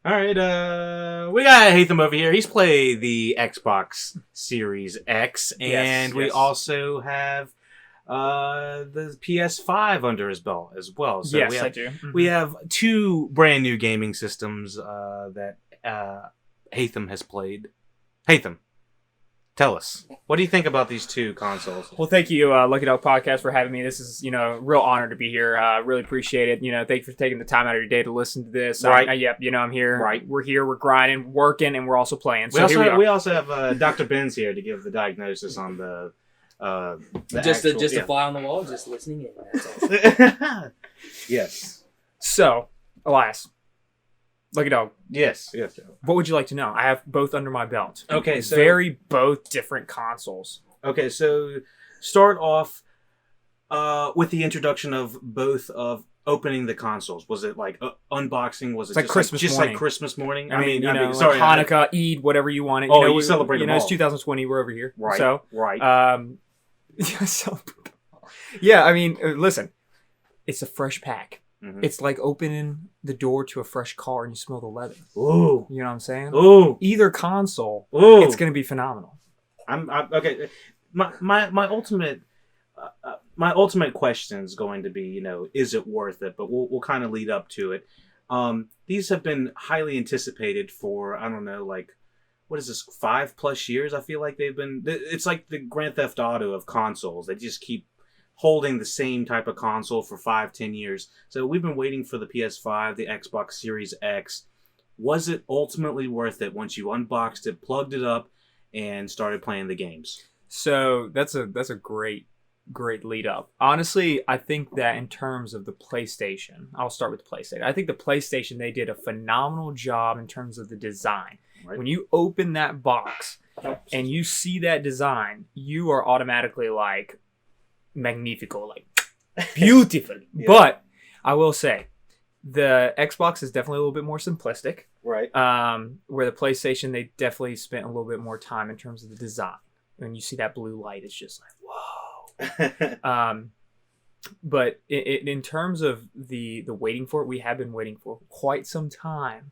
All right, we got Hatham over here. He's played the Xbox Series X, and we also have the PS5 under his belt as well. So yes, I do. We have two brand new gaming systems that Hatham has played. Hatham, tell us, what do you think about these two consoles? Well, thank you, Lucky Dog Podcast, for having me. This is, a real honor to be here. Really appreciate it. Thank you for taking the time out of your day to listen to this. Right. I'm here. Right. We're here. We're grinding, working, and we're also playing. So we also have Dr. Benz here to give the diagnosis on the just a fly on the wall, just listening in. That's all. Yes. So, Elias, Lucky Dog. Yes. What would you like to know? I have both under my belt. Okay, so both different consoles. Okay, so start off with the introduction of both of opening the consoles. Was it like unboxing? Was it like Christmas morning? Like Christmas morning? I mean, sorry, Hanukkah, Eid, whatever you want it. You celebrate them all. It's 2020. We're over here, right? So, right. Yeah. I mean, listen, it's a fresh pack. Mm-hmm. It's like opening the door to a fresh car and you smell the leather. Ooh. You know what I'm saying? Ooh. Either console, Ooh. it's going to be phenomenal. I'm okay. My ultimate question is going to be, is it worth it? But we'll kind of lead up to it. These have been highly anticipated for, I don't know, like, what is this, 5+ years? I feel like they've been. It's like the Grand Theft Auto of consoles. They just keep holding the same type of console for 5-10 years. So we've been waiting for the PS5, the Xbox Series X. Was it ultimately worth it once you unboxed it, plugged it up, and started playing the games? So that's a great lead up. Honestly, I think that in terms of the PlayStation, I'll start with the PlayStation. I think the PlayStation, they did a phenomenal job in terms of the design. Right. When you open that box and you see that design, you are automatically like, magnifico, like beautiful. Yeah. But I will say the Xbox is definitely a little bit more simplistic, right? Where the PlayStation, they definitely spent a little bit more time in terms of the design. When you see that blue light, it's just like whoa. But in terms of the waiting for it, we have been waiting for quite some time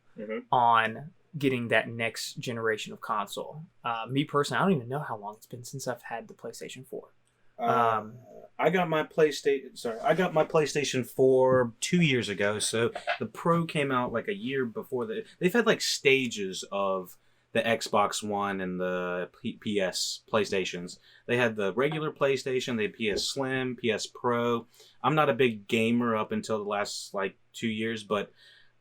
on getting that next generation of console. Me personally, I don't even know how long it's been since I've had the PlayStation 4. I got my PlayStation 4 2 years ago. So the Pro came out like a year before they've had like stages of the Xbox One and the PS PlayStations. They had the regular PlayStation, they had PS Slim, PS Pro. I'm not a big gamer up until the last like 2 years,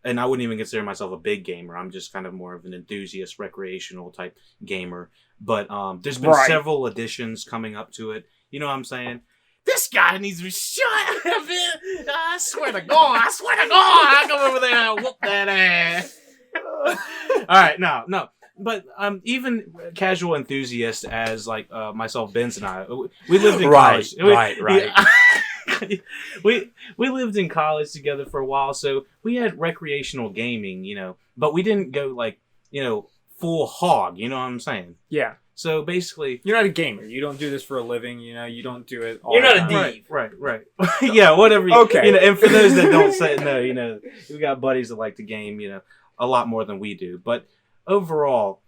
and I wouldn't even consider myself a big gamer. I'm just kind of more of an enthusiast, recreational type gamer. But there's been several additions coming up to it. You know what I'm saying? This guy needs to shut up. I swear to God. I come over there and whoop that ass. All right, no. But even casual enthusiasts as like myself, Benz, and I, we lived in college. Right. We lived in college together for a while, so we had recreational gaming, but we didn't go like, full hog, you know what I'm saying? Yeah. So basically, you're not a gamer. You don't do this for a living. You don't do it. You're not a div. Right. Yeah, whatever. Okay. And for those that don't say no, we got buddies that like to game, a lot more than we do. But overall,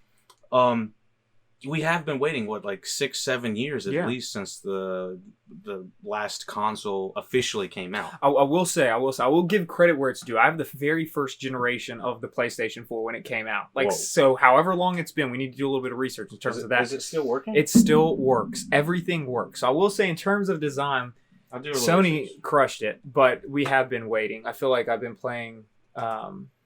we have been waiting like 6-7 years at least since the last console officially came out. I will give credit where it's due. I have the very first generation of the PlayStation 4 when it came out. So however long it's been, we need to do a little bit of research in terms of that. Is it still working? It still works. Everything works. So I will say in terms of design, Sony crushed it, but we have been waiting. I feel like I've been playing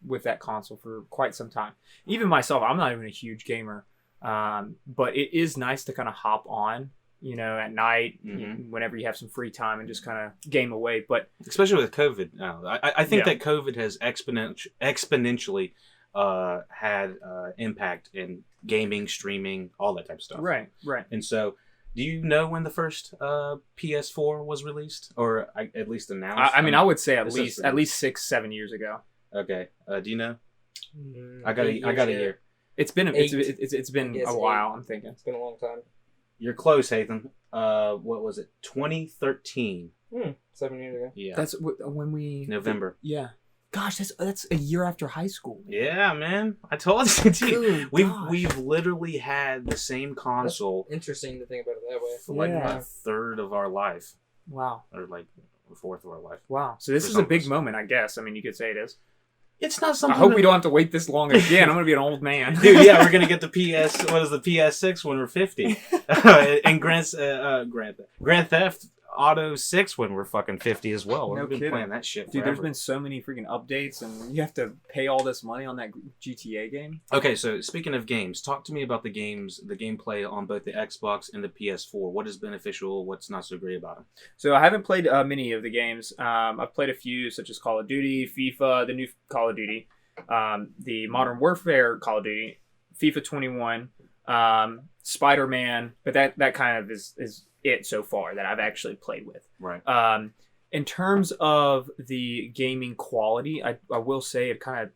with that console for quite some time. Even myself, I'm not even a huge gamer. But it is nice to kind of hop on, at night, whenever you have some free time and just kind of game away. But especially with COVID now, I think that COVID has exponentially had impact in gaming, streaming, all that type of stuff. Right. And so, do you know when the first PS4 was released, or at least announced? I would say at least 6-7 years ago. Okay. Do you know? I got a year. It's been a while. I'm thinking it's been a long time. You're close, Hatham. What was it? 2013. 7 years ago. Yeah. That's when we November. Yeah. Gosh, that's a year after high school. Yeah, man. I told you. Good We've literally had the same console. That's interesting to think about it that way. For like Yeah. a third of our life, Wow. or like a fourth of our life. Wow. So this For is some a of big us. moment, I guess. I mean, you could say it is. It's not I something. hope we don't have to wait this long again. I'm gonna be an old man. Dude, yeah, we're gonna get the PS6 when we're 50, and Grand Theft Auto 6 when we're fucking 50 as well. No We've been kidding. playing that shit Dude, forever. there's been so many freaking updates, and you have to pay all this money on that GTA game. Okay, so speaking of games, talk to me about the gameplay on both the Xbox and the PS4. What is beneficial? What's not so great about them? So I haven't played many of the games. I've played a few, such as Call of Duty, FIFA, the new Call of Duty, the Modern Warfare Call of Duty, FIFA 21, Spider-Man, but that kind of is it so far that I've actually played with. Right. In terms of the gaming quality, I will say it kind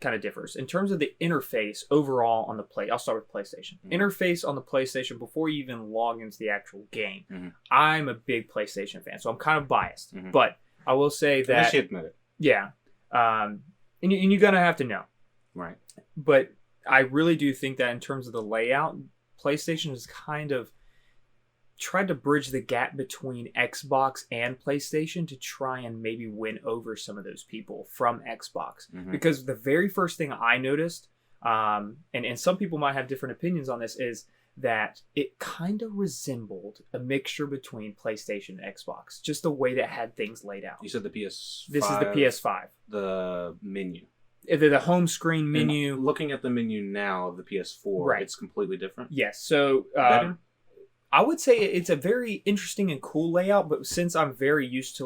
of differs. In terms of the interface overall on the I'll start with PlayStation. Mm-hmm. Interface on the PlayStation before you even log into the actual game. Mm-hmm. I'm a big PlayStation fan, so I'm kind of biased. Mm-hmm. But I will say I that should admit it. yeah, and you're gonna have to know. Right. But I really do think that in terms of the layout, PlayStation has kind of tried to bridge the gap between Xbox and PlayStation to try and maybe win over some of those people from Xbox. Mm-hmm. Because the very first thing I noticed, and some people might have different opinions on this, is that it kind of resembled a mixture between PlayStation and Xbox. Just the way that it had things laid out. You said the PS5. This is the PS5. The menu. The home screen menu. And looking at the menu now of the PS4, Right. It's completely different. Yes. So Better? I would say it's a very interesting and cool layout, but since I'm very used to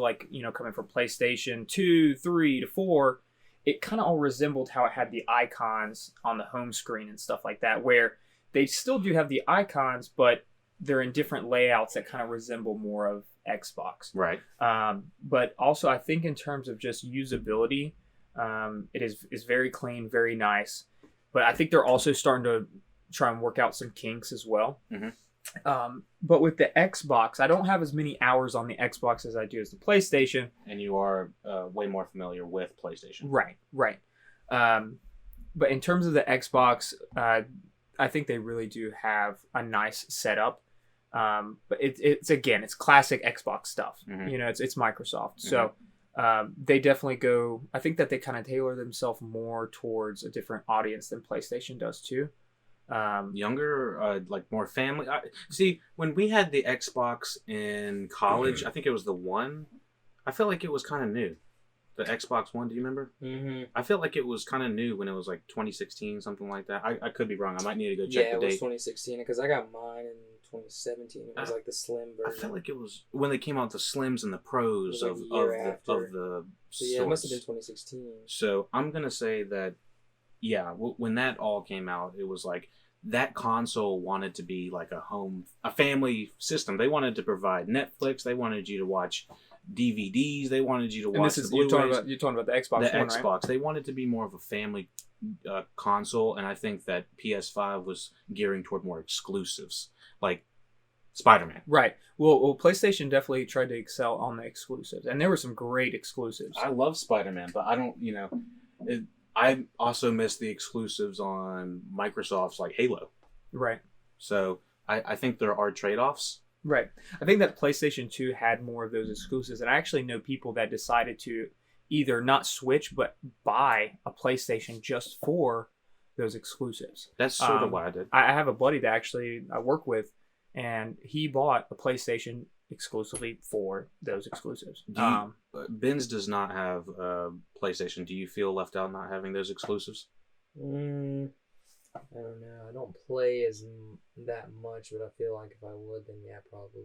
coming from PlayStation 2, 3 to 4, it kind of all resembled how it had the icons on the home screen and stuff like that, where they still do have the icons, but they're in different layouts that kind of resemble more of Xbox. Right. But also I think in terms of just usability, it is very clean, very nice. But I think they're also starting to try and work out some kinks as well. Mm-hmm. But with the Xbox, I don't have as many hours on the Xbox as I do as the PlayStation. And you are way more familiar with PlayStation. Right. But in terms of the Xbox, I think they really do have a nice setup. But it's classic Xbox stuff. Mm-hmm. It's Microsoft. Mm-hmm. So they definitely go. I think that they kind of tailor themselves more towards a different audience than PlayStation does too. Younger, like more family. See, when we had the Xbox in college, I think it was the One. I felt like it was kind of new. The Xbox One, do you remember? Mm-hmm. I felt like it was kind of new when it was like 2016, something like that. I could be wrong. I might need to go check Yeah, the it was date. 2016 because I got mine in 2017. It was like the slim I version. felt like it was when they came out the Slims and the Pros It of was like a year the after. So yeah, it must have been sorts. 2016. So I'm gonna say that, yeah, when that all came out, it was like that console wanted to be like a family system. They wanted to provide Netflix. They wanted you to watch DVDs. They wanted you to And watch this is the you're Blu-rays. talking about the Xbox The One, Xbox. right? They wanted to be more of a family console, and I think that PS5 was gearing toward more exclusives, like Spider-Man. Right. Well, PlayStation definitely tried to excel on the exclusives, and there were some great exclusives. I love Spider-Man, but I don't, I also miss the exclusives on Microsoft's like Halo. Right. So I think there are trade-offs. Right. I think that PlayStation 2 had more of those exclusives, and I actually know people that decided to either not switch but buy a PlayStation just for those exclusives. That's sort of what I did. I have a buddy that actually I work with, and he bought a PlayStation exclusively for those exclusives. Benz does not have a PlayStation. Do you feel left out not having those exclusives? I don't know. I don't play that much, but I feel like if I would, then yeah, probably.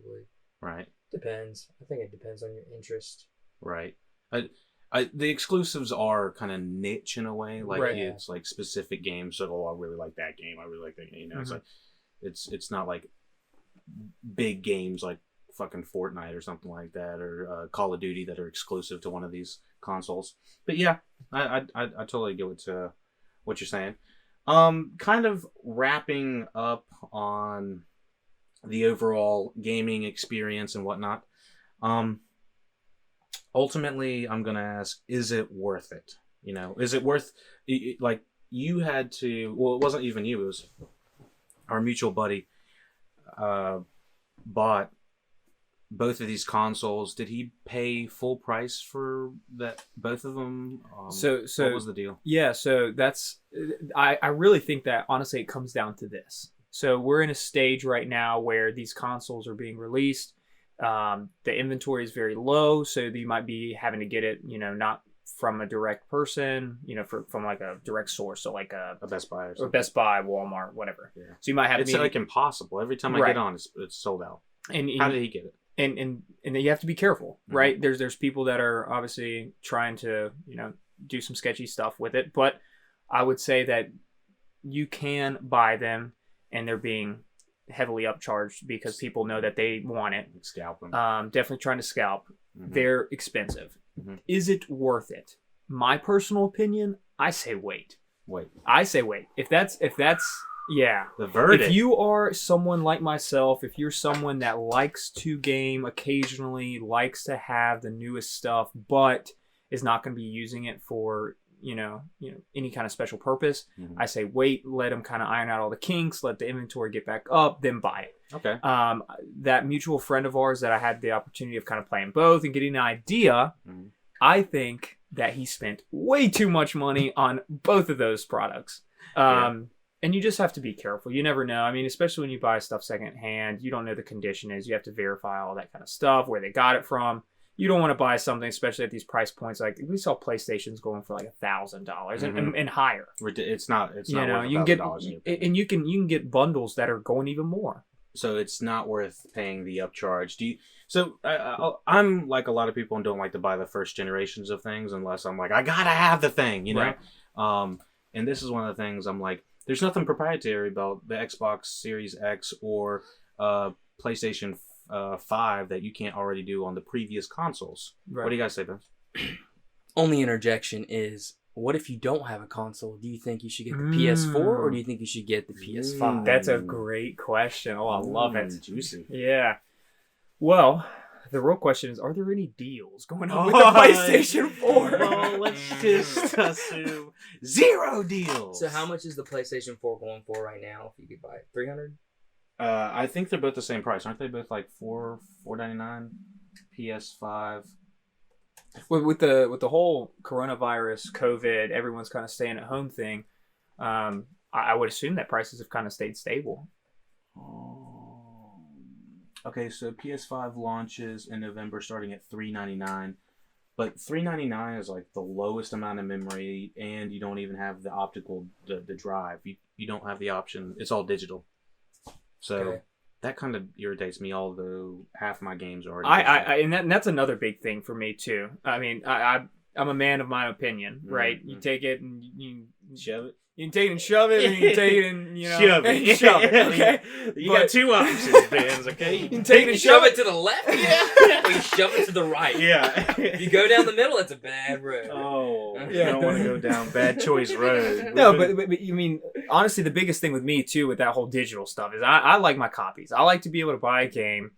Right. Depends. I think it depends on your interest. Right. The exclusives are kind of niche in a way. Like Right. it's like specific games. So I really like that game. I really like that game. It's like it's not like big games like fucking Fortnite or something like that, or Call of Duty that are exclusive to one of these consoles. But yeah, I totally get what you're saying. Kind of wrapping up on the overall gaming experience and whatnot. Ultimately, I'm gonna ask: is it worth it? You know, is it worth like you had to? Well, it wasn't even you. It was our mutual buddy. Bought both of these consoles. Did he pay full price for that? Both of them. So what was the deal? Yeah, so that's I really think that honestly it comes down to this. So we're in a stage right now where these consoles are being released. The inventory is very low, so you might be having to get it, you know, not from a direct person, you know, from like a direct source, so like a Best Buy or Best Buy, Walmart, whatever. Yeah. So you might have it's like impossible. Every time I Right. get on, it's sold out. And How did he get it? and then you have to be careful, Mhm. right? There's people that are obviously trying to, you know, do some sketchy stuff with it, but I would say that you can buy them and they're being heavily upcharged because people know that they want it. Scalp them. Definitely trying to scalp. Mhm. They're expensive. Mhm. Is it worth it? My personal opinion, I say wait. Wait, I say wait. If that's yeah. the verdict. If you are someone like myself, if you're someone that likes to game occasionally, likes to have the newest stuff, but is not going to be using it for, you know, any kind of special purpose, Mhm. I say wait, let them kind of iron out all the kinks, let the inventory get back up, then buy it. Okay. That mutual friend of ours that I had the opportunity of kind of playing both and getting an idea, Mhm. I think that he spent way too much money on both of those products. And you just have to be careful. You never know. I mean, especially when you buy stuff secondhand, you don't know the condition is. You have to verify all that kind of stuff, where they got it from. You don't want to buy something, especially at these price points. Like we saw PlayStations going for like $1,000 and higher. It's not. It's You not know, worth you can get $1,000 and you can get bundles that are going even more. So it's not worth paying the upcharge. Do you? So I'm like a lot of people and don't like to buy the first generations of things unless I'm like I gotta have the thing, you know. Right. And this is one of the things I'm like. There's nothing proprietary about the Xbox Series X or PlayStation 5 that you can't already do on the previous consoles. Right. What do you guys say, Ben? Only interjection is, what if you don't have a console? Do you think you should get the PS4 or do you think you should get the PS5? That's a great question. Oh, I love it. Juicy. Yeah. Well, the real question is, are there any deals going on with the PlayStation 4? Well, let's just assume zero deals. So how much is the PlayStation 4 going for right now if you could buy it? $300? I think they're both the same price, aren't they? Both like $499. PS5. With the whole coronavirus, COVID, everyone's kind of staying at home thing. I would assume that prices have kind of stayed stable. Okay, so PS5 launches in November, starting at $399, but $399 is like the lowest amount of memory, and you don't even have the optical the drive. You don't have the option. It's all digital. So Okay. that kind of irritates me. Although half my games are already. And that's another big thing for me too. I mean, I'm a man of my opinion, right? You take it and you shove it. You can take it and shove it, and you can take it and, you know, shove it. and shove it, okay? You got two options, Ben, okay? You can take it and shove it. to the left, or you shove it to the right. Yeah. If you go down the middle, it's a bad road. Oh, Yeah. you don't want to go down bad choice road. No, but you mean, honestly, the biggest thing with me, too, with that whole digital stuff is I like my copies. I like to be able to buy a game,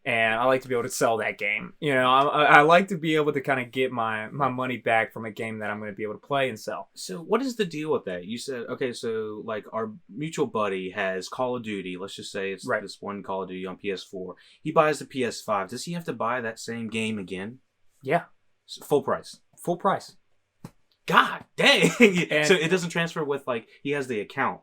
and I like to be able to sell that game. You know, I like to be able to kind of get my money back from a game that I'm going to be able to play and sell. So what is the deal with that? You said, okay, so like our mutual buddy has Call of Duty. Let's just say it's Right. this one Call of Duty on PS4. He buys the PS5. Does he have to buy that same game again? Yeah, Full price. full price. God dang. And- So it doesn't transfer with like, he has the account.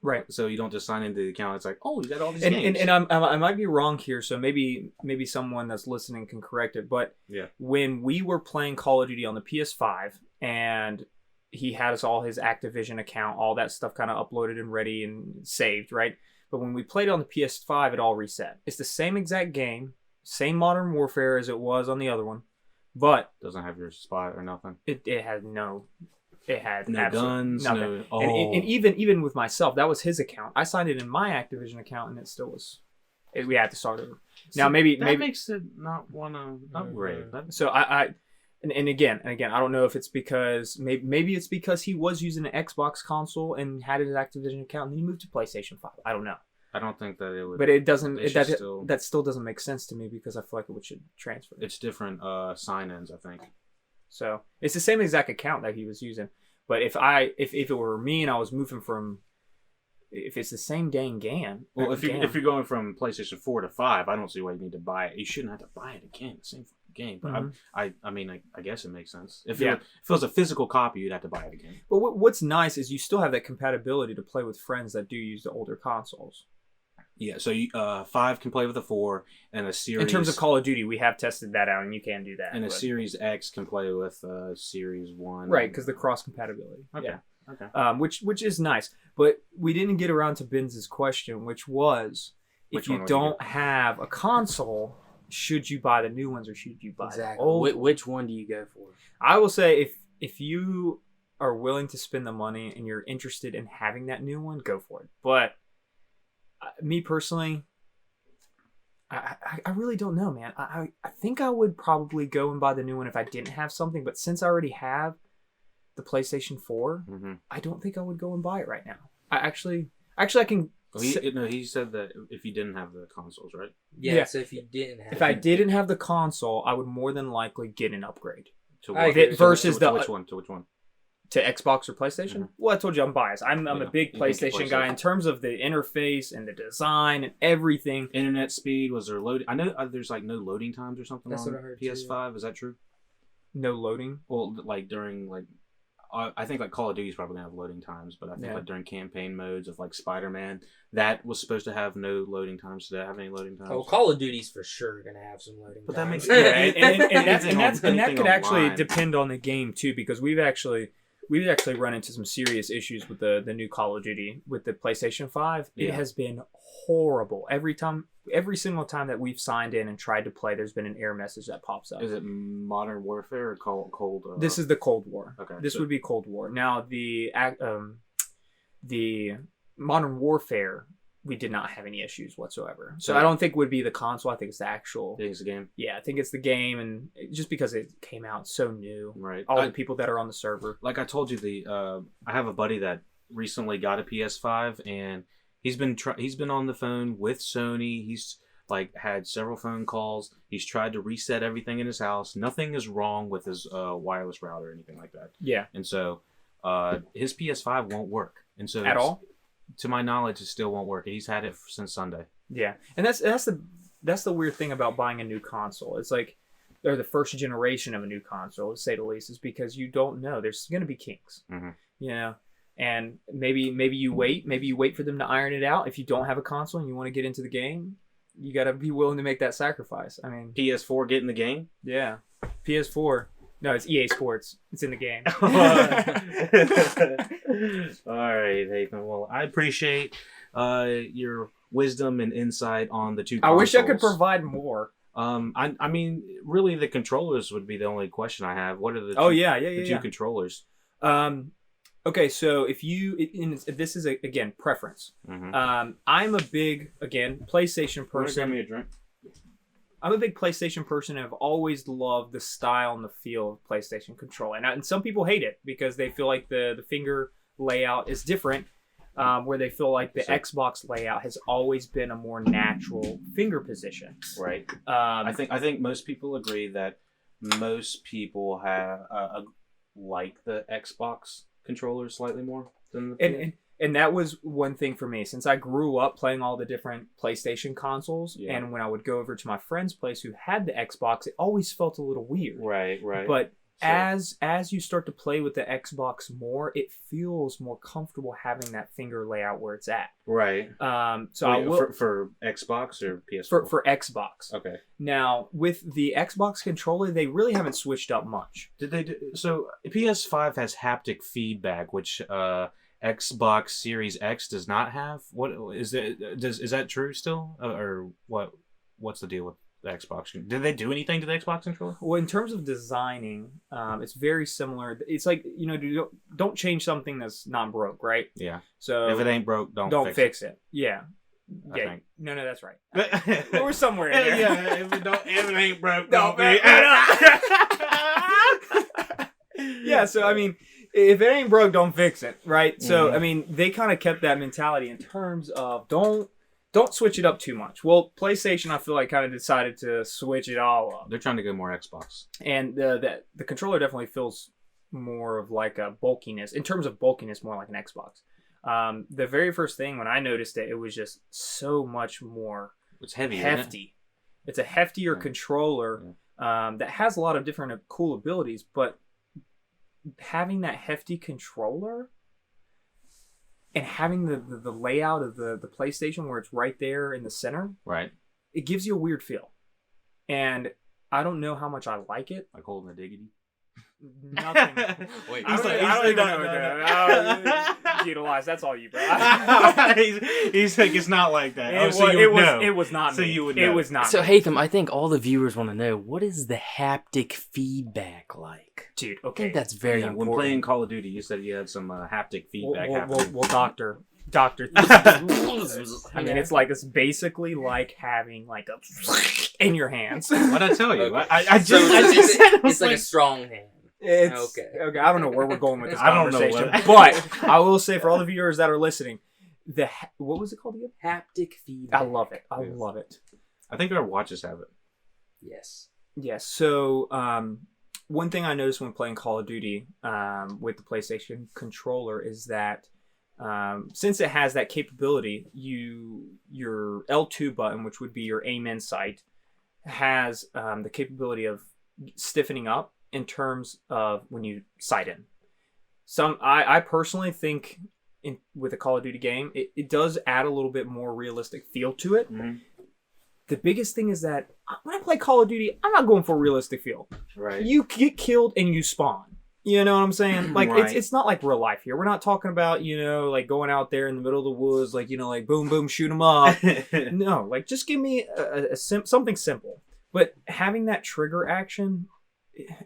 Right. So you don't just sign into the account. It's like, oh, you got all these And games. I might be wrong here, so maybe someone that's listening can correct it. But Yeah. when we were playing Call of Duty on the PS5, and he had us all his Activision account, all that stuff kind of uploaded and ready and saved, right? But when we played it on the PS5, it all reset. It's the same exact game, same Modern Warfare as it was on the other one, but Doesn't have your spot or nothing. it had no. It had No absolute- guns, nothing. no. Oh. And even with myself, that was his account. I signed it in my Activision account, and it still was. We had to start over. Now maybe makes it not want to upgrade. That- so and again, I don't know if it's because maybe it's because he was using an Xbox console and had his Activision account, and then he moved to PlayStation 5. I don't know, I don't think that it would. but it doesn't. They should still- That still doesn't make sense to me because I feel like it should transfer. It's different sign-ins, I think. So it's the same exact account that he was using. But if it were me and I was moving from, if it's the same dang game. Well, if you're going from PlayStation 4 to 5, I don't see why you need to buy it. You shouldn't have to buy it again. The same game. But I mean, I guess it makes sense. If it was a physical copy, you'd have to buy it again. But what's nice is you still have that compatibility to play with friends that do use the older consoles. Yeah, so 5 can play with a 4, and a Series... In terms of Call of Duty, we have tested that out, and you can do that. And a Series X can play with Series 1. Right, because the cross-compatibility. Okay. Yeah. Okay. Which is nice. But we didn't get around to Binz's question, which was, if you don't have a console, should you buy the new ones or should you buy the old? Which one do you go for? I will say, if you are willing to spend the money and you're interested in having that new one, go for it. But... me personally, I really don't know, man. I think I would probably go and buy the new one if I didn't have something. But since I already have the PlayStation 4, I don't think I would go and buy it right now. I can. He said that if you didn't have the consoles, right? Yeah. So if you didn't have, if I didn't have the console, I would more than likely get an upgrade. To which one? To Xbox or PlayStation? Well, I told you I'm biased. I'm a big PlayStation guy in terms of the interface and the design and everything. Internet speed, was there loading? I know there's like no loading times or something. That's on what I heard PS5. Too. Is that true? No loading? Well, like during I think like Call of Duty is probably gonna have loading times, but I think like during campaign modes of like Spider-Man, that was supposed to have no loading times. Did that have any loading times? Oh, Call of Duty's for sure gonna have some loading times. That makes and that could actually depend on the game too, because we've actually run into some serious issues with the new Call of Duty with the PlayStation 5. It has been horrible. Every single time that we've signed in and tried to play, there's been an error message that pops up. Is it Modern Warfare or Cold? This is the Cold War. Okay. This would be Cold War. Now the Modern Warfare, we did not have any issues whatsoever. So I don't think it would be the console. I think it's the actual. I think it's the game. Yeah, I think it's the game, and just because it came out so new, right? All the people that are on the server. Like I told you, I have a buddy that recently got a PS5, and he's been on the phone with Sony. He's like had several phone calls. He's tried to reset everything in his house. Nothing is wrong with his wireless router or anything like that. Yeah. And so his PS5 won't work. And so at all. To my knowledge, it still won't work. He's had it since Sunday. Yeah, and that's the weird thing about buying a new console. It's like they're the first generation of a new console, to say the least, is because you don't know. There's going to be kinks, you know. And maybe you wait for them to iron it out. If you don't have a console and you want to get into the game, you got to be willing to make that sacrifice. I mean, PS4 get in the game? Yeah, PS4. No, it's EA Sports. It's in the game. All right, Nathan. Well, I appreciate your wisdom and insight on the two consoles. I wish I could provide more. I mean, really, the controllers would be the only question I have. What are the two controllers? Okay, so if this is again preference. I'm a big PlayStation person. Give me a drink. I'm a big PlayStation person and I've always loved the style and the feel of PlayStation controller. And some people hate it because they feel like the finger layout is different, where they feel like the Xbox layout has always been a more natural finger position. Right. I think most people agree that most people have like the Xbox controller slightly more than the And that was one thing for me, since I grew up playing all the different PlayStation consoles, and when I would go over to my friend's place who had the Xbox, it always felt a little weird. Right. But as you start to play with the Xbox more, it feels more comfortable having that finger layout where it's at. Right. So for Xbox or PS4? For Xbox. Okay. Now, with the Xbox controller, they really haven't switched up much. Did they do, so PS5 has haptic feedback, which Xbox Series X does not have. What is it? Is that true still, or what? What's the deal with the Xbox? Did they do anything to the Xbox controller? Well, in terms of designing, it's very similar. It's like, don't change something that's not broke, right? Yeah. So if it ain't broke, don't fix it. Yeah. Yeah. No, that's right. We're somewhere in there. Yeah. If it ain't broke, don't fix it. Yeah. So I mean, if it ain't broke, don't fix it, right? So I mean, they kind of kept that mentality in terms of don't don't switch it up too much. Well, PlayStation, I feel like, kind of decided to switch it all up. They're trying to go more Xbox. And the controller definitely feels more of like a bulkiness. In terms of bulkiness, more like an Xbox. The very first thing when I noticed it was just so much more It's heavy. hefty. It's a heftier controller that has a lot of different cool abilities, but having that hefty controller and having the layout of the PlayStation where it's right there in the center, Right. it gives you a weird feel. And I don't know how much I like it. Like holding a diggity. Nothing. Wait, I don't even know. Utilize. That's all you, bro. he's like, it's not like that. It was not. So me. you would It know. was not. So me. Hatham, I think all the viewers want to know, what is the haptic feedback like? Dude. I Okay. think that's very Yeah, important. when playing Call of Duty, you said you had some haptic feedback happening. Well, doctor. I mean, it's basically like having like a in your hands. What'd I tell you? Okay. I So just said it was it's like a strong hand. It's Okay. I don't know where we're going with this I don't know conversation, what- but I will say for all the viewers that are listening, what was it called again? Haptic feedback. I love it. I Yeah. love it. I think our watches have it. Yes. Yes. So one thing I noticed when playing Call of Duty with the PlayStation controller is that since it has that capability, your L2 button, which would be your aim in sight, has the capability of stiffening up in terms of when you sight in. I personally think with a Call of Duty game, it does add a little bit more realistic feel to it. Mm-hmm. The biggest thing is that when I play Call of Duty, I'm not going for a realistic feel. Right. You get killed and you spawn. You know what I'm saying? Like Right. it's not like real life here. We're not talking about, like going out there in the middle of the woods, like, like boom, boom, shoot them up. No, like just give me something simple. But having that trigger action,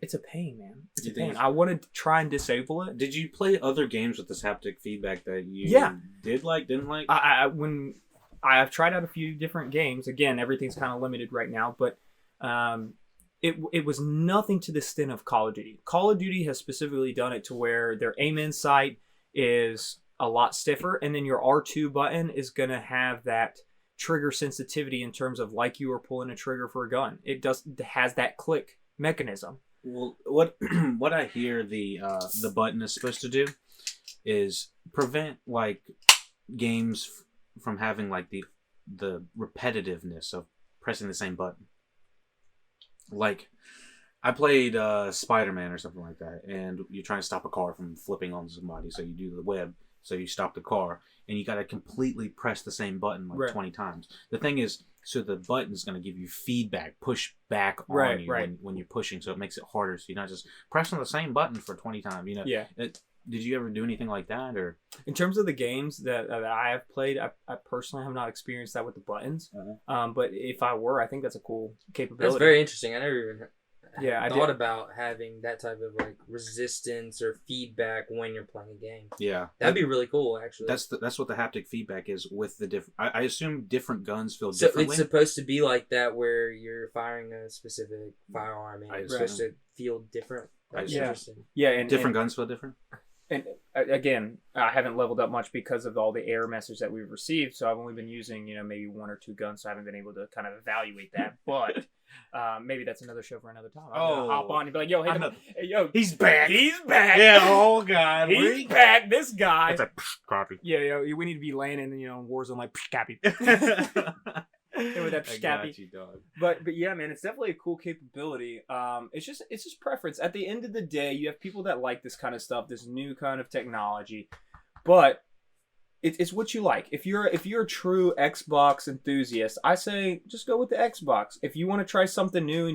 it's a pain, man. It's a pain. I want to try and disable it. Did you play other games with this haptic feedback that you didn't like? When I've tried out a few different games. Again, everything's kind of limited right now, but it was nothing to the extent of Call of Duty. Call of Duty has specifically done it to where their aim in sight is a lot stiffer, and then your R2 button is going to have that trigger sensitivity in terms of like you were pulling a trigger for a gun. It has that click mechanism. Well, what I hear the button is supposed to do is prevent like games from having like the repetitiveness of pressing the same button. Like I played Spider-Man or something like that, and you're trying to stop a car from flipping on somebody, so you do the web, so you stop the car, and you got to completely press the same button like Right. 20 times. The thing is, so the button's going to give you feedback, push back on you when you're pushing, so it makes it harder, so you're not just pressing the same button for 20 times. Yeah. Did you ever do anything like that, or? In terms of the games that I have played, I personally have not experienced that with the buttons. But if I were, I think that's a cool capability. That's very interesting. I never even I thought did. about having that type of like resistance or feedback when you're playing a game. Yeah, That'd be really cool, actually. that's what the haptic feedback is with the different. I assume different guns feel So differently. it's supposed to be like that, where you're firing a specific firearm and I it's supposed to feel different. That's Yeah. interesting. Yeah, and different guns feel different. And again, I haven't leveled up much because of all the error message that we've received. So I've only been using, maybe one or two guns. So I haven't been able to kind of evaluate that. But maybe that's another show for another time. I'm gonna hop on and be like, yo, hey, yo, He's back. he's back. Yeah. Oh God. He's back. This guy. It's a copy. Yeah, we need to be laying in, Warzone like copy. With that I pscappy. got you, dog. But yeah, man, it's definitely a cool capability. It's just preference. At the end of the day, you have people that like this kind of stuff, this new kind of technology, but it's what you like. If you're a true Xbox enthusiast, I say just go with the Xbox. If you want to try something new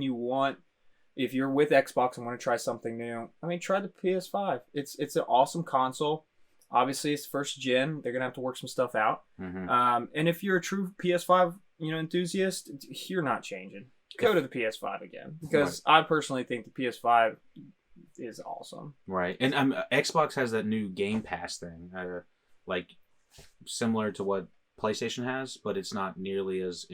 if you're with Xbox and want to try something new, try the PS5. It's an awesome console. Obviously, it's first gen. They're gonna have to work some stuff out. Mm-hmm. And if you're a true PS5 enthusiast, you're not changing. Go to the PS5 again, because I personally think the PS5 is awesome. Right, and Xbox has that new Game Pass thing, like similar to what PlayStation has, but it's not nearly as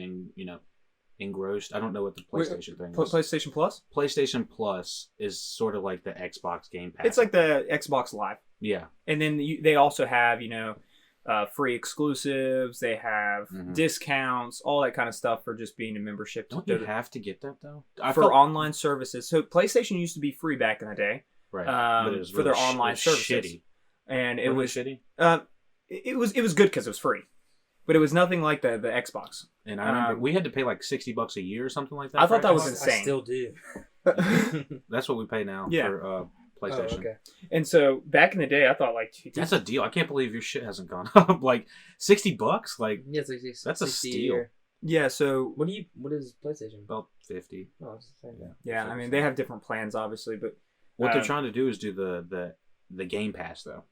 engrossed. I don't know what the PlayStation thing is. PlayStation Plus? PlayStation Plus is sort of like the Xbox Game Pass. It's like the Xbox Live. Yeah. And then they also have, free exclusives. They have discounts, all that kind of stuff for just being a membership. Don't you have to get that though? For online services. So PlayStation used to be free back in the day, right? But it was for their online services. Shitty. And it was shitty. It was good because it was free, but it was nothing like the Xbox. And I remember we had to pay like $60 a year or something like that. I thought that was insane. I still do. That's what we pay now for PlayStation. Oh, okay. And so back in the day, I thought like that's a deal. I can't believe your shit hasn't gone up. Like $60, like yeah, it's like 60, that's a steal. Yeah. So what is PlayStation? About 50. Oh, it's the same. Yeah. I mean, they have different plans, obviously, but what they're trying to do is do the Game Pass though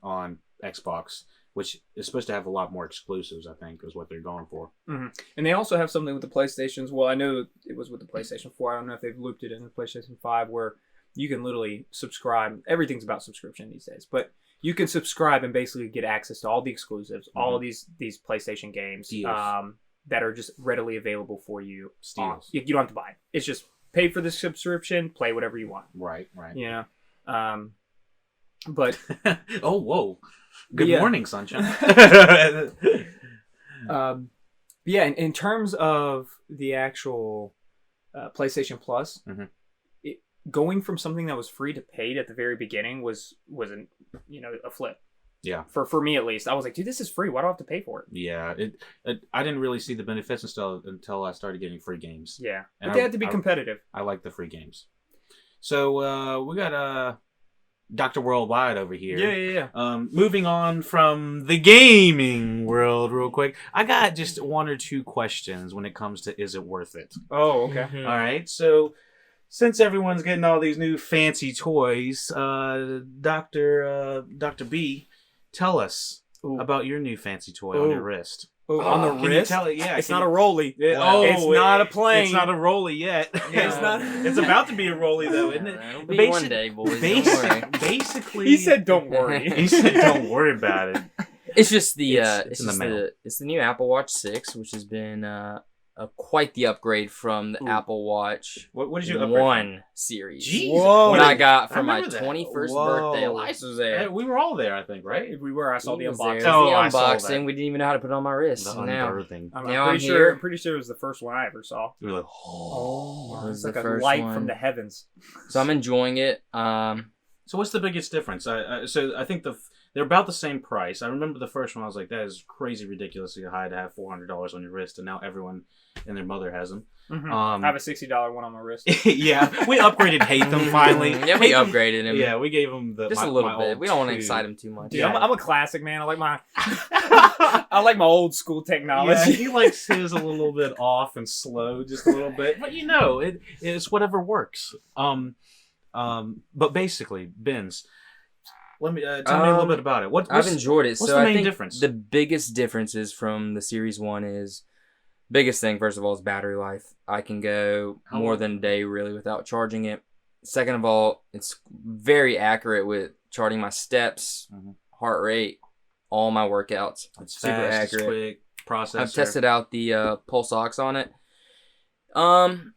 on Xbox, which is supposed to have a lot more exclusives. I think is what they're going for. Mm-hmm. And they also have something with the PlayStations. Well, I know it was with the PlayStation 4. I don't know if they've looped it in the PlayStation 5, where you can literally subscribe. Everything's about subscription these days, but you can subscribe and basically get access to all the exclusives, all of these PlayStation games that are just readily available for you. Steals. You don't have to buy it. It's just pay for the subscription, play whatever you want. Right. You know, but oh whoa, good morning, sunshine. Yeah, in terms of the actual PlayStation Plus. Going from something that was free to paid at the very beginning was a flip. Yeah. For me at least, I was like, dude, this is free. Why do I have to pay for it? Yeah. I didn't really see the benefits until I started getting free games. Yeah. And but they had to be competitive. I like the free games. So we got Dr. Worldwide over here. Yeah. Moving on from the gaming world real quick. I got just one or two questions when it comes to is it worth it? Oh, okay. Mm-hmm. All right. So since everyone's getting all these new fancy toys, Dr. B, tell us about your new fancy toy on your wrist. Oh, on the wrist? It's not a rolly. It's not a plane. It's not a rolly yet. It's not. It's about to be a rolly though, isn't it? It'll be one day, boys. Don't worry. Basically, he said, "Don't worry." He said, "Don't worry about it." It's just the it's in the mail. It's the new Apple Watch 6, which has been quite the upgrade from the Apple Watch what did you upgrade 1 series. Jeez. Whoa. When I got for I my remember that. 21st Whoa. birthday, Elias was there. Hey, we were all there, I think, right? We were. I saw the He was unboxing. there. Oh, The I saw unboxing. that. We didn't even know how to put it on my wrist. The Now, unbirthing. I'm Now pretty I'm sure. here. I'm pretty sure it was the first one I ever saw. We were like, Oh, It it's was like the a first light one. from the heavens. So I'm enjoying it. So what's the biggest difference? So I think they're about the same price. I remember the first one. I was like, that is crazy, ridiculously high to have $400 on your wrist, and now everyone and their mother has them. Mm-hmm. I have a $60 one on my wrist. Yeah, we upgraded Hatham finally. Yeah, we upgraded him. Yeah, we gave him Just a little bit. We don't want to excite him too much. Dude, Yeah. I'm a classic man. I like my old school Yeah, technology. he likes his a little bit off and slow, just a little bit. But it's whatever works. But basically, Benz, let me tell me a little bit about it. I've enjoyed it. What's So the main I think difference? the biggest differences from the Series 1 is, biggest thing, first of all, is battery life. I can go How more long? than a day, really, without charging it. Second of all, it's very accurate with charting my steps, heart rate, all my workouts. It's super fast, accurate. It's quick, processor. I've tested out the pulse ox on it.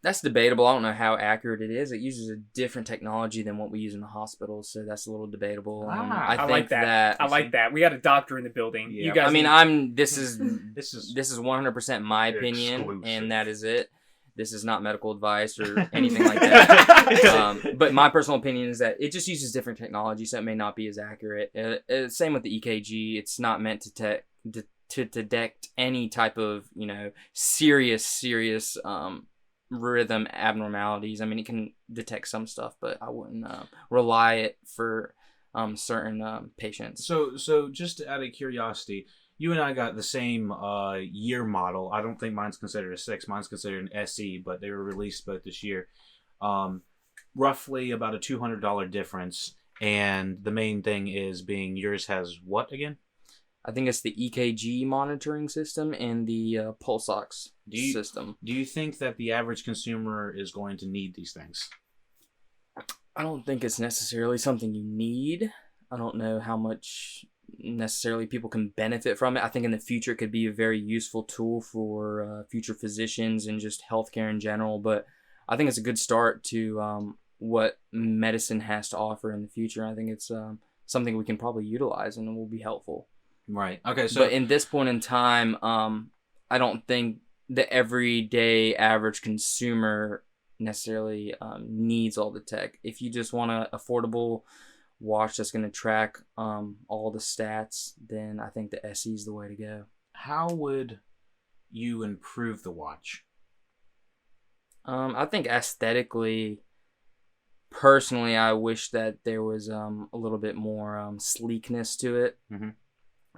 That's debatable. I don't know how accurate it is. It uses a different technology than what we use in the hospitals, so that's a little debatable. I think like that. I like that. We got a doctor in the building. Yeah. You guys. I mean, this is This is 100% my opinion, exclusive. and that is it. This is not medical advice or anything like that. But my personal opinion is that it just uses different technology, so it may not be as accurate. Same with the EKG. It's not meant to detect any type of serious rhythm abnormalities. I mean, it can detect some stuff, but I wouldn't rely it for certain patients. So just out of curiosity, you and I got the same year model. I don't think mine's considered a 6. Mine's considered an SE, but they were released both this year. Roughly about a $200 difference, and the main thing is being yours has what again? I think it's the EKG monitoring system and the pulse ox system. Do you think that the average consumer is going to need these things? I don't think it's necessarily something you need. I don't know how much necessarily people can benefit from it. I think in the future it could be a very useful tool for future physicians and just healthcare in general. But I think it's a good start to what medicine has to offer in the future. I think it's something we can probably utilize and it will be helpful. Right. Okay. So But in this point in time, I don't think the everyday average consumer necessarily needs all the tech. If you just want an affordable watch that's going to track all the stats, then I think the SE is the way to go. how would you improve the watch? I think aesthetically, personally, I wish that there was a little bit more sleekness to it. Mhm.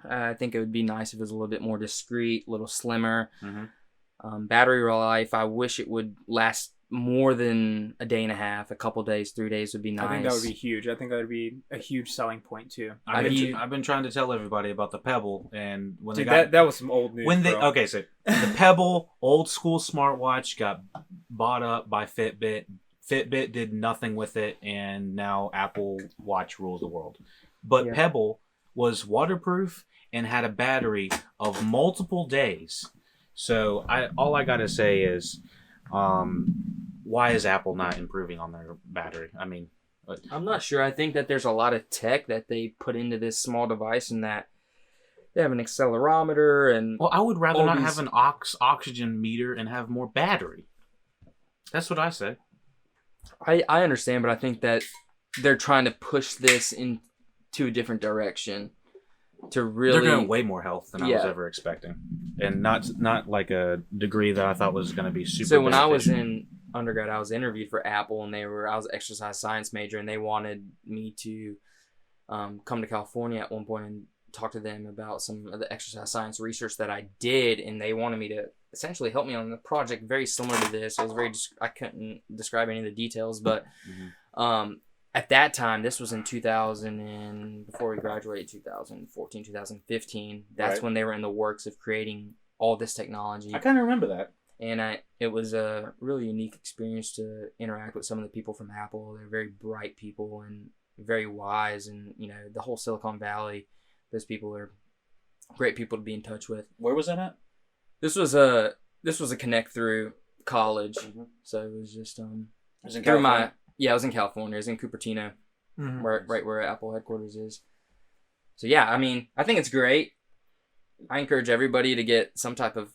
I think it would be nice if it was a little bit more discreet, a little slimmer. Mm-hmm. Battery life, I wish it would last more than a day and a half, a couple days, 3 days would be nice. I think that would be huge. I think that would be a huge selling point too. I've been trying to tell everybody about the Pebble, and when Dude, they got that was some old news. Bro. okay, so the Pebble old school smartwatch got bought up by Fitbit. Fitbit did nothing with it, and now Apple Watch rules the world. But Yeah. Pebble was waterproof and had a battery of multiple days. So all I gotta say is, why is Apple not improving on their battery? I mean, I'm not sure. I think that there's a lot of tech that they put into this small device, and that they have an accelerometer and well, I would rather all not these- have an oxygen meter and have more battery. That's what I say. I understand, but I think that they're trying to push this into a different direction to really. They're going to way more health than I was Yeah. ever expecting, and not like a degree that I thought was going to be super. So when I was beneficial. in undergrad, I was interviewed for Apple, and I was an exercise science major, and they wanted me to come to California at one point and talk to them about some of the exercise science research that I did, and they wanted me to essentially help me on a project very similar to this. It was I couldn't describe any of the details, but at that time, this was in 2000 and before we graduated, 2014, 2015. That's Right. when they were in the works of creating all this technology. I kind of remember that. And it was a really unique experience to interact with some of the people from Apple. They're very bright people and very wise, and the whole Silicon Valley, those people are great people to be in touch with. Where was that at? This was a connect through college, so it was just It was in through California. I was in California. I was in Cupertino, Mhm. right where Apple headquarters is. So yeah, I mean, I think it's great. I encourage everybody to get some type of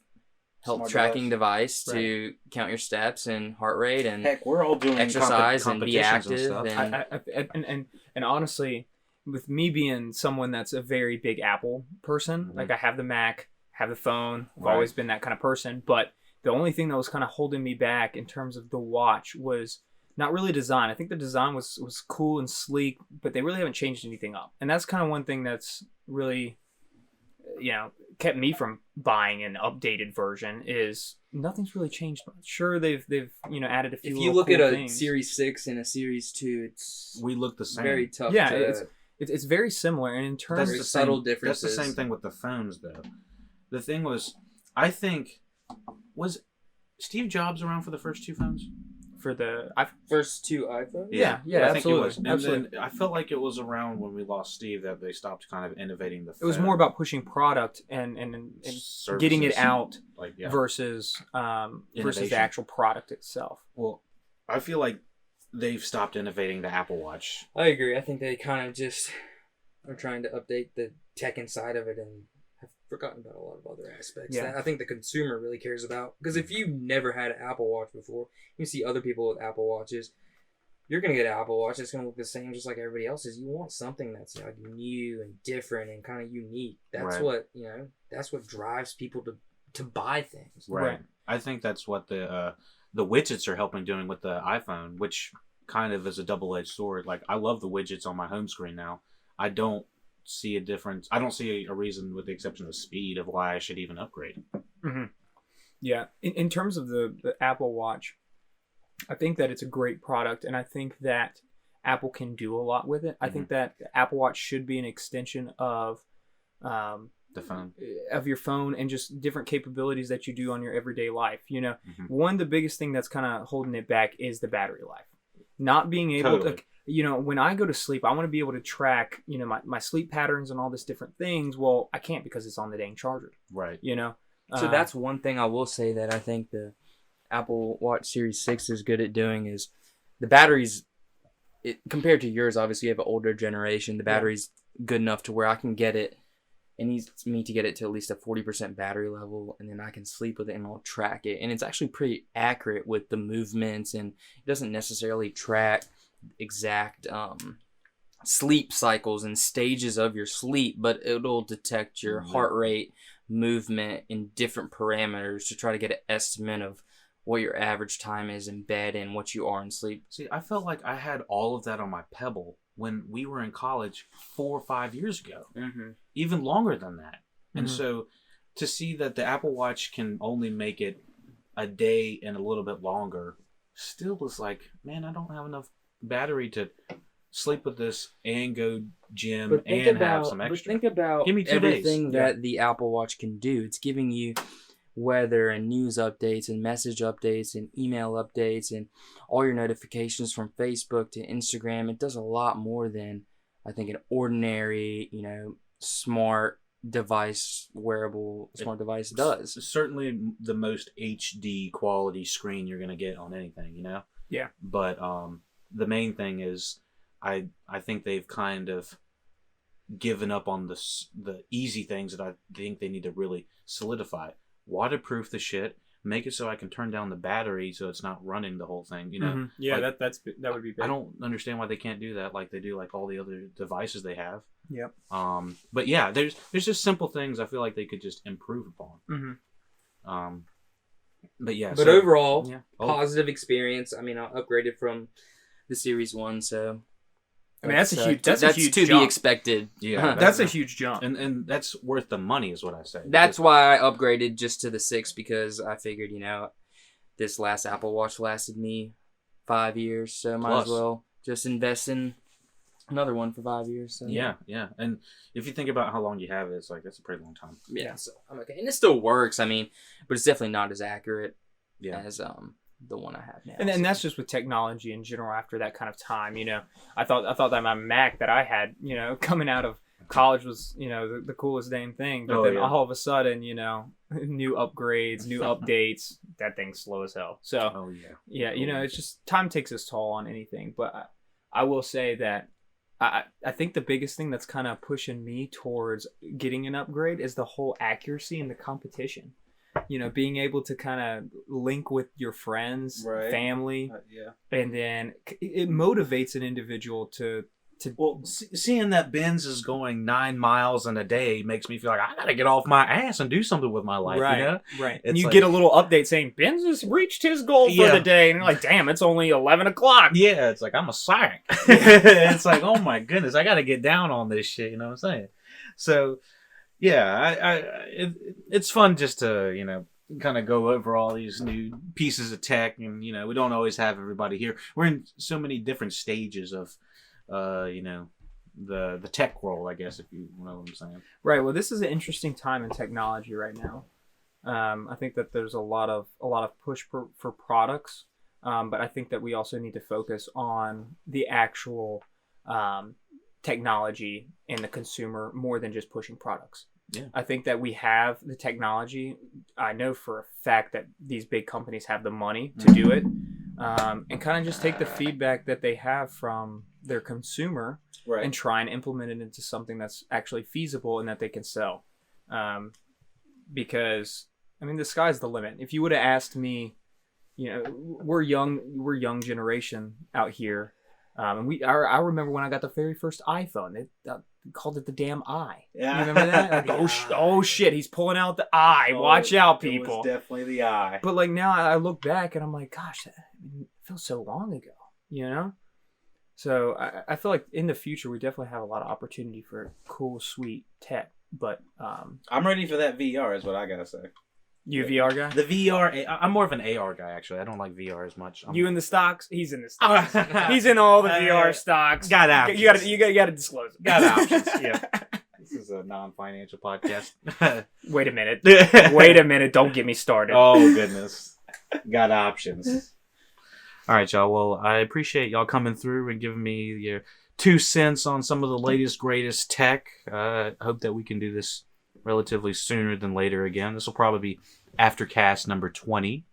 health Smart tracking device to count your steps and heart rate and Heck, we're all doing exercise and be competitions active. stuff. And honestly, with me being someone that's a very big Apple person, Mhm. like I have the Mac, have the phone, I've Right. always been that kind of person. But the only thing that was kind of holding me back in terms of the watch was not really design. I think the design was cool and sleek, but they really haven't changed anything up. And that's kind of one thing that's really, kept me from buying an updated version is nothing's really changed much. Sure, they've added a few. if you little look cool at a things. Series 6 and a Series 2, it's We look the same. very tough. Yeah, to, it's very similar, and in terms That's very the subtle same, differences. That's the same thing with the phones, though. The thing was, I think, was Steve Jobs around for the first two phones? for the first two iPhones. Yeah, I think absolutely, it was. And absolutely. then I felt like it was around when we lost Steve that they stopped kind of innovating the phone. It was more about pushing product and getting it services. out Like, yeah. versus the Innovation. actual product itself. Well, I feel like they've stopped innovating the Apple Watch. I agree. I think they kind of just are trying to update the tech inside of it and have forgotten about a lot of other aspects Yeah. that I think the consumer really cares about. Because if you never had an Apple Watch before, you see other people with Apple Watches, you're going to get an Apple Watch that's going to look the same just like everybody else's. You want something that's like new and different and kind of unique. That's Right. that's what drives people to buy things. Right. I think that's what the widgets are helping doing with the iPhone, which kind of is a double-edged sword. Like, I love the widgets on my home screen now. I don't see a difference. I don't see a reason, with the exception of speed, of why I should even upgrade. Mm-hmm. Yeah, in terms of the Apple Watch, I think that it's a great product, and I think that Apple can do a lot with it. I think that the Apple Watch should be an extension of The phone. of your phone and just different capabilities that you do on your everyday life. Mhm. One of the biggest thing that's kind of holding it back is the battery life. Not being able Totally. to, when I go to sleep, I want to be able to track, my sleep patterns and all this different things. Well, I can't because it's on the dang charger. Right. So that's one thing I will say that I think the Apple Watch Series 6 is good at doing is the batteries, compared to yours, obviously you have an older generation. The battery's good enough to where I can get it it needs me to get it to at least a 40% battery level, and then I can sleep with it and I'll track it. And it's actually pretty accurate with the movements, and it doesn't necessarily track exact sleep cycles and stages of your sleep, but it'll detect your heart rate, movement, and different parameters to try to get an estimate of what your average time is in bed and what you are in sleep. See, I felt like I had all of that on my Pebble when we were in college 4 or 5 years ago, even longer than that. And so to see that the Apple Watch can only make it a day and a little bit longer still was like, man, I don't have enough battery to sleep with this and go gym and have some extra. But think about Give me 2 everything days. that the Apple Watch can do. It's giving you weather and news updates and message updates and email updates and all your notifications from Facebook to Instagram. It does a lot more than I think an ordinary, smart wearable smart device does. It's certainly the most HD quality screen you're going to get on anything, Yeah. But the main thing is I think they've kind of given up on the easy things that I think they need to really solidify. Waterproof the shit. Make it so I can turn down the battery so it's not running the whole thing. Yeah, like, that would be big. I don't understand why they can't do that like they do like all the other devices they have. Yep. But yeah, there's just simple things I feel like they could just improve upon. But yeah. But overall, yeah. positive experience. I mean, I upgraded from the Series 1, so I mean, that's a huge to jump. be expected. Yeah, that's a huge jump. and that's worth the money, is what I say. That's why I upgraded just to the 6, because I figured, this last Apple Watch lasted me 5 years, so might as well just invest in another one for 5 years. So. Yeah. And if you think about how long you have it, it's like that's a pretty long time. Yeah, so I'm okay, and it still works. I mean, but it's definitely not as accurate as the one I have now. And that's just with technology in general. After that kind of time, I thought that my Mac that I had, coming out of college was, the coolest damn thing. But all of a sudden, new upgrades, new updates, that thing's slow as hell. So it's just time takes its toll on anything. But I will say that I think the biggest thing that's kind of pushing me towards getting an upgrade is the whole accuracy and the competition. Being able to kind of link with your friends, family, and then it motivates an individual to. Well, seeing that Benz is going 9 miles in a day makes me feel like I gotta get off my ass and do something with my life. Right. And you get a little update saying Benz has reached his goal for the day, and you're like, damn, it's only 11 o'clock. Yeah, it's like I'm a psych. It's like, oh my goodness, I gotta get down on this shit. You know what I'm saying? So. Yeah, it's fun just to, kind of go over all these new pieces of tech. And, we don't always have everybody here. We're in so many different stages of, the tech world, I guess, if you know what I'm saying. Right. Well, this is an interesting time in technology right now. I think that there's a lot of push for products, but I think that we also need to focus on the actual technology and the consumer more than just pushing products. Yeah. I think that we have the technology. I know for a fact that these big companies have the money to do it, and kind of just take the feedback that they have from their consumer and try and implement it into something that's actually feasible and that they can sell. Because I mean, the sky's the limit. If you would have asked me, we're young generation out here. And I remember when I got the very first iPhone, they called it the damn eye. Yeah. You remember that? Like, oh shit, he's pulling out the eye. Watch out, people. It was definitely the eye. But like now I look back and I'm like, gosh, it feels so long ago, So I feel like in the future we definitely have a lot of opportunity for cool, sweet tech. But I'm ready for that VR is what I gotta say. You a VR guy? The VR, I'm more of an AR guy, actually. I don't like VR as much. You in the stocks? He's in the stocks. He's in all the VR stocks. Got options. You gotta disclose it. Got options, yeah. This is a non-financial podcast. Wait a minute. Don't get me started. Oh, goodness. Got options. All right, y'all. Well, I appreciate y'all coming through and giving me your 2 cents on some of the latest, greatest tech. I hope that we can do this relatively sooner than later again. This will probably be Aftercast number 20.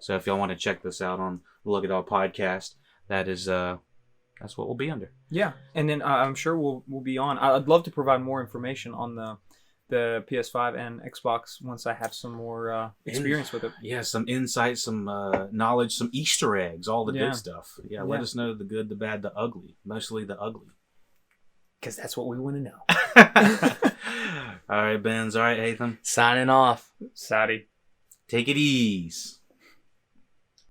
So if y'all want to check this out on Look It All podcast, that's what we'll be under. Yeah, and then I'm sure we'll be on. I'd love to provide more information on the PS5 and Xbox once I have some more experience with it. Yeah, some insight, some knowledge, some Easter eggs, all the Yeah. good stuff. Yeah, let us know the good, the bad, the ugly. Mostly the ugly. Because that's what we want to know. All right, Benz. All right, Ethan. Signing off. Saudi. Take it easy.